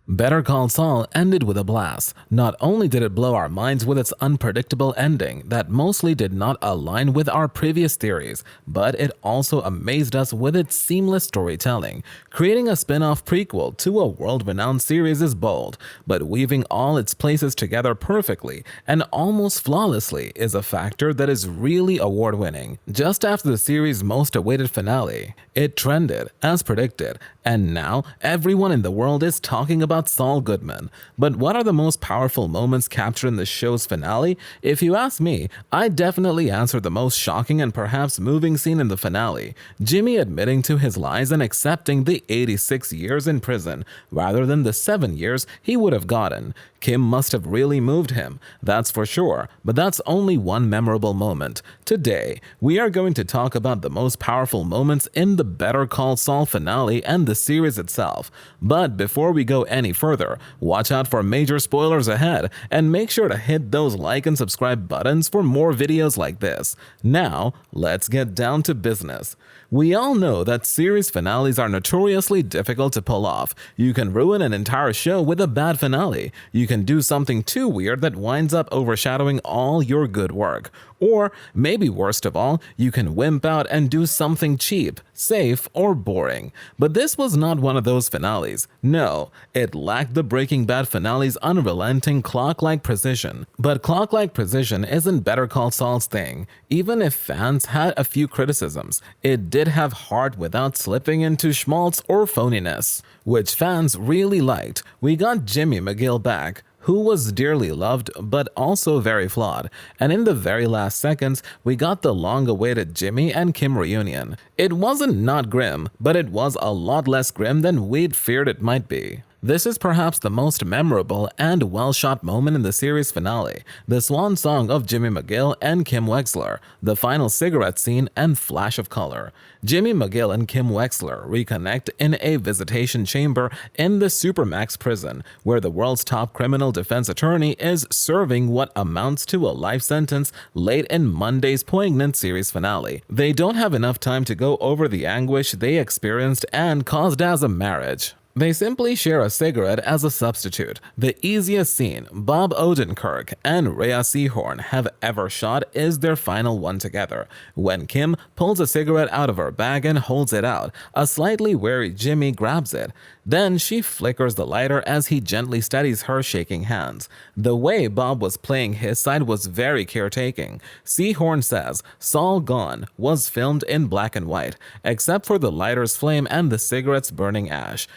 Better Call Saul ended with a blast. Not only did it blow our minds with its unpredictable ending that mostly did not align with our previous theories, but it also amazed us with its seamless storytelling. Creating a spin-off prequel to a world-renowned series is bold, but weaving all its places together perfectly and almost flawlessly is a factor that is really award-winning. Just after the series' most awaited finale, it trended, as predicted, and now everyone in the world is talking about Saul Goodman. But what are the most powerful moments captured in the show's finale? If you ask me, I'd definitely answer the most shocking and perhaps moving scene in the finale. Jimmy admitting to his lies and accepting the 86 years in prison rather than the 7 years he would have gotten. Kim must have really moved him, that's for sure, but that's only one memorable moment. Today, we are going to talk about the most powerful moments in the Better Call Saul finale and the series itself. But before we go any further, watch out for major spoilers ahead, and make sure to hit those like and subscribe buttons for more videos like this. Now, let's get down to business. We all know that series finales are notoriously difficult to pull off. You can ruin an entire show with a bad finale. You can do something too weird that winds up overshadowing all your good work. Or, maybe worst of all, you can wimp out and do something cheap, safe, or boring. But this was not one of those finales. No, it lacked the Breaking Bad finale's unrelenting clock-like precision. But clock-like precision isn't Better Call Saul's thing. Even if fans had a few criticisms, it did have heart without slipping into schmaltz or phoniness, which fans really liked. We got Jimmy McGill back, who was dearly loved but also very flawed, and in the very last seconds, we got the long-awaited Jimmy and Kim reunion. It wasn't not grim, but it was a lot less grim than we'd feared it might be. This is perhaps the most memorable and well-shot moment in the series finale, the swan song of Jimmy McGill and Kim Wexler, the final cigarette scene and flash of color. Jimmy McGill and Kim Wexler reconnect in a visitation chamber in the Supermax prison, where the world's top criminal defense attorney is serving what amounts to a life sentence late in Monday's poignant series finale. They don't have enough time to go over the anguish they experienced and caused as a marriage. They simply share a cigarette as a substitute. The easiest scene Bob Odenkirk and Rhea Seehorn have ever shot is their final one together, when Kim pulls a cigarette out of her bag and holds it out. A slightly wary Jimmy grabs it. Then she flickers the lighter as he gently steadies her, shaking hands. The way Bob was playing his side was very caretaking. Seehorn says Saul Gone was filmed in black and white, except for the lighter's flame and the cigarette's burning ash.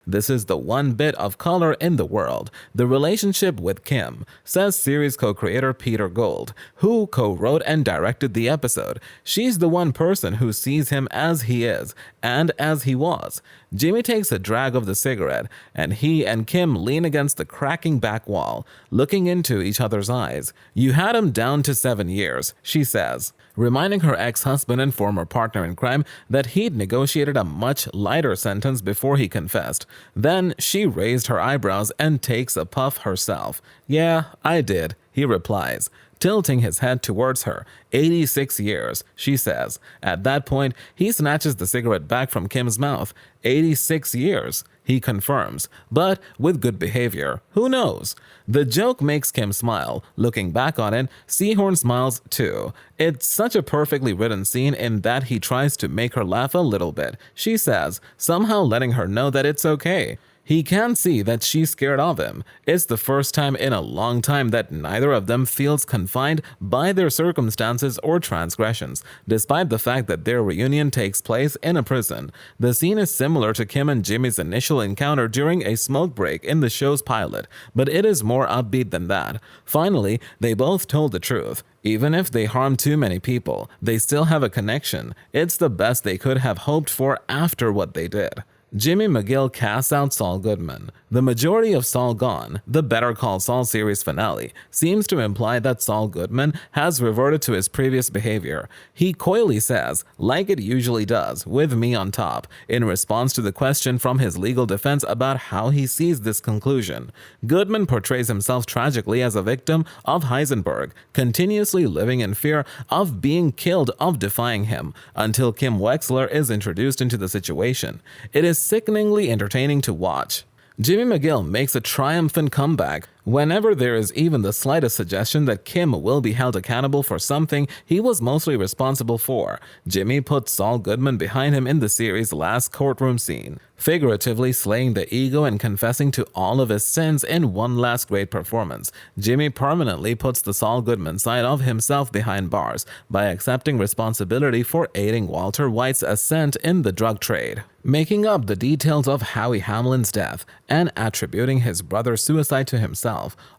This is the one bit of color in the world. The relationship with Kim, says series co-creator Peter Gould, who co-wrote and directed the episode. She's the one person who sees him as he is and as he was. Jimmy takes a drag of the cigarette, and he and Kim lean against the cracking back wall, looking into each other's eyes. "You had him down to 7 years, she says, reminding her ex-husband and former partner in crime that he'd negotiated a much lighter sentence before he confessed. Then she raised her eyebrows and takes a puff herself. "Yeah, I did," he replies, tilting his head towards her. 86 years, she says. At that point, he snatches the cigarette back from Kim's mouth. 86 years, he confirms, but with good behavior. Who knows? The joke makes Kim smile. Looking back on it, Seehorn smiles too. It's such a perfectly written scene in that he tries to make her laugh a little bit, she says, somehow letting her know that it's okay. He can see that she's scared of him. It's the first time in a long time that neither of them feels confined by their circumstances or transgressions, despite the fact that their reunion takes place in a prison. The scene is similar to Kim and Jimmy's initial encounter during a smoke break in the show's pilot, but it is more upbeat than that. Finally, they both told the truth. Even if they harm too many people, they still have a connection. It's the best they could have hoped for after what they did. Jimmy McGill casts out Saul Goodman. The majority of Saul Gone, the Better Call Saul series finale, seems to imply that Saul Goodman has reverted to his previous behavior. He coyly says, like it usually does, with me on top, in response to the question from his legal defense about how he sees this conclusion. Goodman portrays himself tragically as a victim of Heisenberg, continuously living in fear of being killed, of defying him, until Kim Wexler is introduced into the situation. It is sickeningly entertaining to watch. Jimmy McGill makes a triumphant comeback. Whenever there is even the slightest suggestion that Kim will be held accountable for something he was mostly responsible for, Jimmy puts Saul Goodman behind him in the series' last courtroom scene, figuratively slaying the ego and confessing to all of his sins in one last great performance. Jimmy permanently puts the Saul Goodman side of himself behind bars by accepting responsibility for aiding Walter White's ascent in the drug trade, making up the details of Howie Hamlin's death, and attributing his brother's suicide to himself,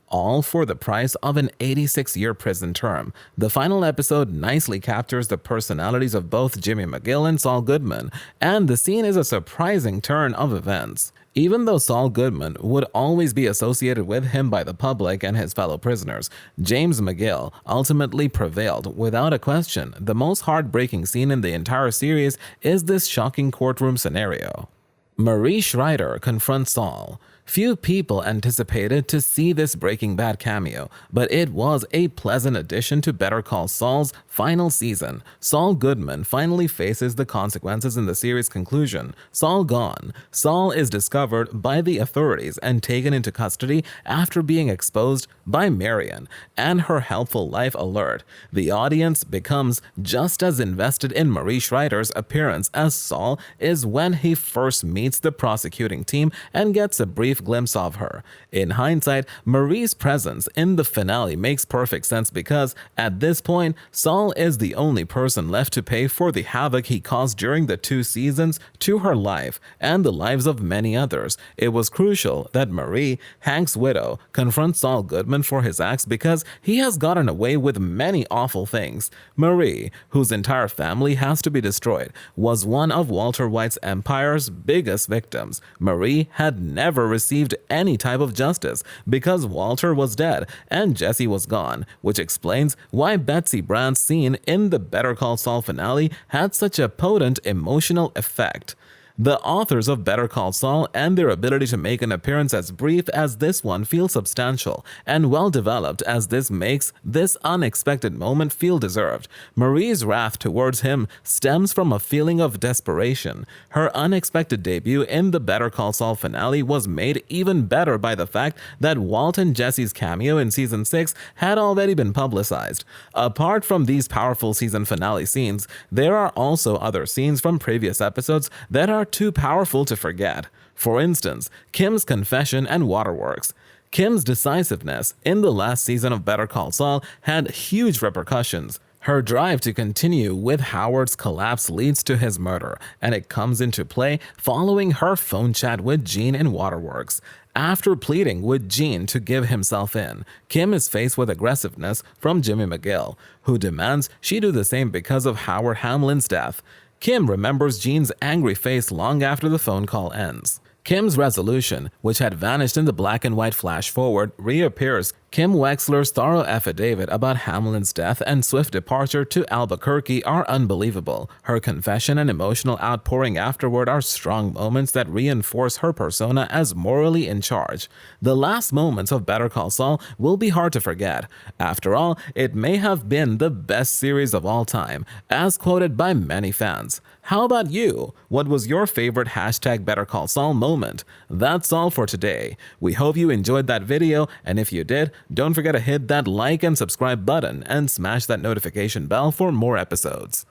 all for the price of an 86-year prison term. The final episode nicely captures the personalities of both Jimmy McGill and Saul Goodman, and the scene is a surprising turn of events. Even though Saul Goodman would always be associated with him by the public and his fellow prisoners, James McGill ultimately prevailed without a question. The most heartbreaking scene in the entire series is this shocking courtroom scenario. Marie Schreider confronts Saul. Few people anticipated to see this Breaking Bad cameo, but it was a pleasant addition to Better Call Saul's final season. Saul Goodman finally faces the consequences in the series' conclusion. Saul gone. Saul is discovered by the authorities and taken into custody after being exposed by Marion and her helpful life alert. The audience becomes just as invested in Marie Schreider's appearance as Saul is when he first meets the prosecuting team and gets a brief glimpse of her. In hindsight, Marie's presence in the finale makes perfect sense because, at this point, Saul is the only person left to pay for the havoc he caused during the 2 seasons to her life and the lives of many others. It was crucial that Marie, Hank's widow, confronts Saul Goodman for his acts because he has gotten away with many awful things. Marie, whose entire family has to be destroyed, was one of Walter White's empire's biggest victims. Marie had never received any type of justice because Walter was dead and Jesse was gone, which explains why Betsy Brandt's scene in the Better Call Saul finale had such a potent emotional effect. The authors of Better Call Saul and their ability to make an appearance as brief as this one feel substantial and well developed as this makes this unexpected moment feel deserved. Marie's wrath towards him stems from a feeling of desperation. Her unexpected debut in the Better Call Saul finale was made even better by the fact that Walt and Jesse's cameo in season 6 had already been publicized. Apart from these powerful season finale scenes, there are also other scenes from previous episodes that are too powerful to forget. For instance, Kim's confession and waterworks. Kim's decisiveness in the last season of Better Call Saul had huge repercussions. Her drive to continue with Howard's collapse leads to his murder, and it comes into play following her phone chat with Gene in Waterworks. After pleading with Gene to give himself in, Kim is faced with aggressiveness from Jimmy McGill, who demands she do the same because of Howard Hamlin's death. Kim remembers Gene's angry face long after the phone call ends. Kim's resolution, which had vanished in the black and white flash forward, reappears. Kim Wexler's thorough affidavit about Hamlin's death and swift departure to Albuquerque are unbelievable. Her confession and emotional outpouring afterward are strong moments that reinforce her persona as morally in charge. The last moments of Better Call Saul will be hard to forget. After all, it may have been the best series of all time, as quoted by many fans. How about you? What was your favorite hashtag Better Call Saul moment? That's all for today. We hope you enjoyed that video, and if you did, don't forget to hit that like and subscribe button and smash that notification bell for more episodes.